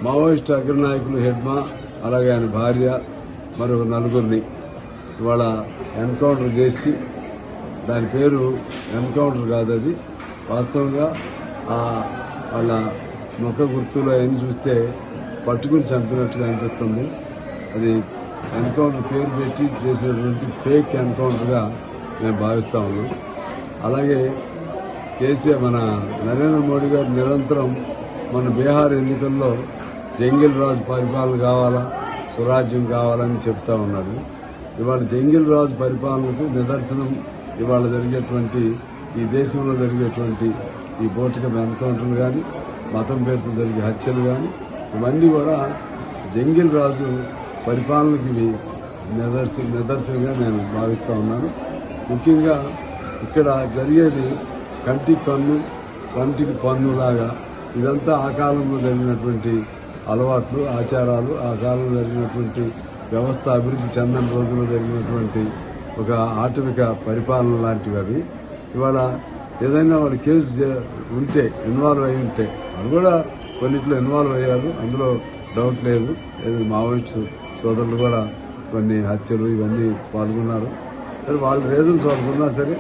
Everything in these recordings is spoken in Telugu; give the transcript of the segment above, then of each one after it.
మావోయిస్టు అగ్రనాయకులు హెడ్మా, అలాగే ఆయన భార్య, మరొక నలుగురిని ఇవాళ ఎన్కౌంటర్ చేసి, దాని పేరు ఎన్కౌంటర్ కాదు, అది వాస్తవంగా వాళ్ళ ముఖ గుర్తులు అవన్నీ చూస్తే పట్టుకుని చంపినట్టుగా అనిపిస్తుంది. అది ఎన్కౌంటర్ పేరు పెట్టి చేసినటువంటి ఫేక్ ఎన్కౌంటర్గా మేము భావిస్తా ఉన్నాం. అలాగే కేసీఆర్, మన నరేంద్ర మోడీ గారు నిరంతరం మన బీహార్ ఎన్నికల్లో జంగిల్ రాజు పరిపాలన కావాలా, స్వరాజ్యం కావాలని చెప్తా ఉన్నారు. ఇవాళ జంగిల్ రాజు పరిపాలనకు నిదర్శనం ఇవాళ జరిగేటువంటి, ఈ దేశంలో జరిగేటువంటి ఈ బోటికం ఎన్కౌంటర్లు కానీ, మతం పేరుతో జరిగే హత్యలు కానీ, ఇవన్నీ కూడా జంగిల్ రాజు పరిపాలనకి ఇవి నిదర్శనంగా నేను భావిస్తూ ఉన్నాను. ముఖ్యంగా ఇక్కడ జరిగేది కంటికి కన్ను, కంటికి పన్నులాగా ఇదంతా ఆ కాలంలో జరిగినటువంటి అలవాట్లు, ఆచారాలు, ఆ కాలంలో జరిగినటువంటి వ్యవస్థ అభివృద్ధి చెందని రోజుల్లో జరిగినటువంటి ఒక ఆటవిక పరిపాలన లాంటివి అవి. ఇవాళ ఏదైనా వాళ్ళు కేసు ఉంటే, ఇన్వాల్వ్ అయి ఉంటే, అది కూడా కొన్నిట్లో ఇన్వాల్వ్ అయ్యారు, అందులో డౌట్ లేదు. మావోయిస్టు సోదరులు కూడా కొన్ని హత్యలు ఇవన్నీ పాల్గొన్నారు. సరే, వాళ్ళ రీజన్స్ వాళ్ళకున్నా సరే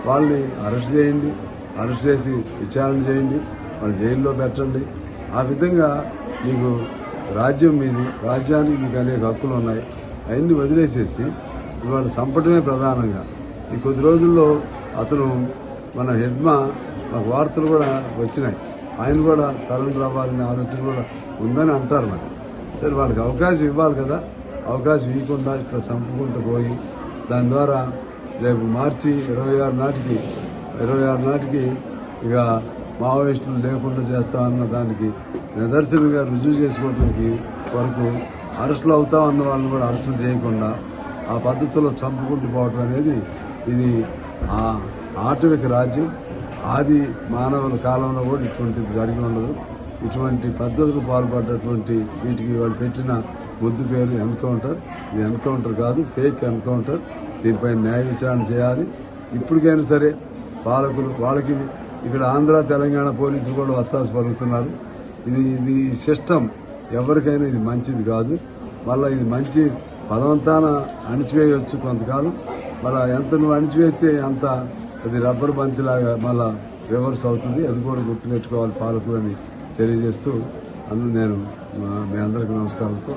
వాళ్ళని అరెస్ట్ చేయండి, అరెస్ట్ చేసి విచారణ చేయండి, వాళ్ళు జైల్లో పెట్టండి. ఆ విధంగా మీకు రాజ్యం మీది, రాజ్యానికి మీకు అనేక హక్కులు ఉన్నాయి, అవన్నీ వదిలేసేసి ఇవాళ చంపటమే ప్రధానంగా. ఈ కొద్ది రోజుల్లో అతను మన హెడ్మా, మాకు వార్తలు కూడా వచ్చినాయి, ఆయన కూడా సరెండర్ అవ్వాలనే ఆలోచన కూడా ఉందని అంటారు. మరి సరే, వాళ్ళకి అవకాశం ఇవ్వాలి కదా, అవకాశం ఇవ్వకుండా ఇట్లా చంపుకుంటూ పోయి దాని ద్వారా రేపు మార్చి 26 నాటికి ఇక మావోయిస్టులు లేకుండా చేస్తామన్న దానికి నిదర్శనంగా రుజువు చేసుకోవడానికి వరకు అరెస్టులు అవుతామన్న వాళ్ళని కూడా అరెస్టులు చేయకుండా ఆ పద్ధతిలో చంపుకుంటూ పోవటం అనేది ఇది ఆటవిక రాజ్యం. ఆది మానవుల కాలంలో కూడా ఇటువంటిది జరిగి ఉండదు. ఇటువంటి పద్ధతులు పాల్పడ్డటువంటి వీటికి వాళ్ళు పెట్టిన ముద్దు పేరు ఎన్కౌంటర్. ఇది ఎన్కౌంటర్ కాదు, ఫేక్ ఎన్కౌంటర్. దీనిపై న్యాయ విచారణ చేయాలి. ఇప్పటికైనా సరే పాలకులు, వాళ్ళకి ఇక్కడ ఆంధ్ర, తెలంగాణ పోలీసులు కూడా వత్తాసు పలుకుతున్నారు. ఇది సిస్టమ్ ఎవరికైనా ఇది మంచిది కాదు. మళ్ళీ ఇది మంచి పదవంతాన అణిచివేయవచ్చు కొంతకాలం, మళ్ళీ ఎంత నువ్వు అణిచివేస్తే అంత అది రబ్బర్ బంతిలాగా మళ్ళా రివర్స్ అవుతుంది. అది కూడా గుర్తుపెట్టుకోవాలి పాలకులు అని తెలియజేస్తూ నేను మీ అందరికీ నమస్కారాలతో